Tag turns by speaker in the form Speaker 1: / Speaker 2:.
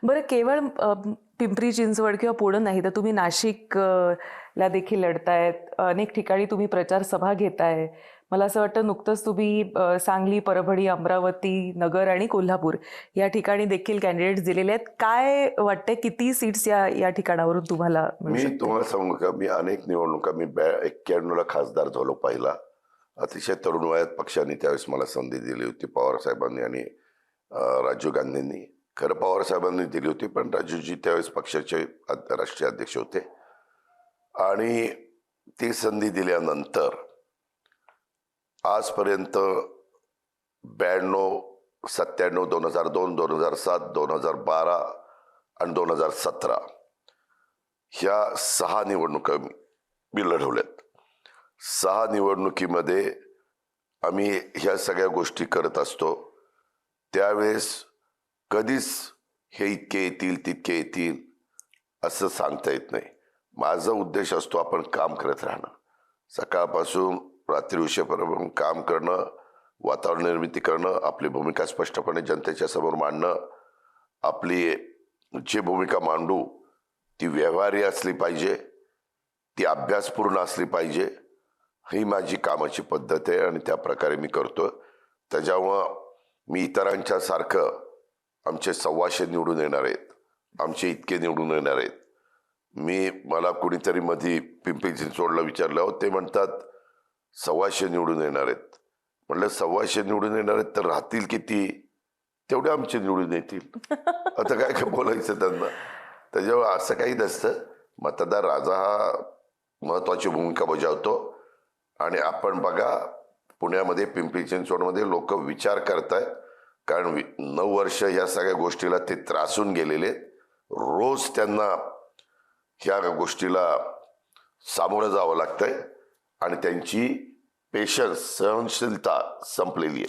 Speaker 1: बरं केवळ पिंपरी चिंचवड किंवा पुणे नाही तर तुम्ही नाशिक ला देखील लढतायत. अनेक ठिकाणी तुम्ही प्रचार सभा घेताय. मला असं वाटतं नुकतंच तुम्ही सांगली, परभणी, अमरावती, नगर आणि कोल्हापूर या ठिकाणी देखील कॅन्डिडेट्स दिलेले आहेत. काय वाटतंय किती सीट्स या या ठिकाणावरून तुम्हाला मिळू
Speaker 2: मी
Speaker 1: शकते?
Speaker 2: तुम्हाला सांगू का, मी अनेक निवडणुका 91ला खासदार झालो पहिला. अतिशय तरुण वयात पक्षाने त्यावेळेस मला संधी दिली होती, पवार साहेबांनी आणि राजीव गांधींनी. खरं पवार साहेबांनी दिली होती, पण राजूजी त्यावेळेस पक्षाचे राष्ट्रीय अध्यक्ष होते. आणि ती संधी दिल्यानंतर आजपर्यंत 92, 97, 2002, 2007, 2012 आणि 2017 ह्या 6 निवडणुका मी लढवल्यात. 6 निवडणुकीमध्ये आम्ही ह्या सगळ्या गोष्टी करत असतो. त्यावेळेस कधीच हे इतके येतील तितके येतील असं सांगता येत नाही. माझा उद्देश असतो आपण काम करत राहणं, सकाळपासून रात्री उशिरापर्यंत काम करणं, वातावरण निर्मिती करणं, आपली भूमिका स्पष्टपणे जनतेच्या समोर मांडणं. आपली जी भूमिका मांडू ती व्यवहारी असली पाहिजे, ती अभ्यासपूर्ण असली पाहिजे. ही माझी कामाची पद्धत आहे आणि त्या प्रकारे मी करतो. त्याच्यामुळं मी इतरांच्या सारखं आमचे 125 निवडून येणार आहेत, आमचे इतके निवडून येणार आहेत. मला कुणीतरी मध्ये पिंपरी चिंचवडला विचारलं, ते म्हणतात 125 निवडून येणार आहेत. म्हटलं 125 निवडून येणार आहेत तर राहतील किती? तेवढे आमचे निवडून येतील. आता काय काय बोलायचं त्यांना. त्याच्यामुळे असं काही नसतं. मतदार राजा हा महत्वाची भूमिका बजावतो. आणि आपण बघा, पुण्यामध्ये पिंपरी चिंचवडमध्ये लोक विचार करतायत, कारण 9 वर्ष या सगळ्या गोष्टीला ते त्रासून गेलेले. रोज त्यांना ह्या गोष्टीला सामोरं जावं लागतंय आणि त्यांची पेशन्स, सहनशीलता संपलेली आहे.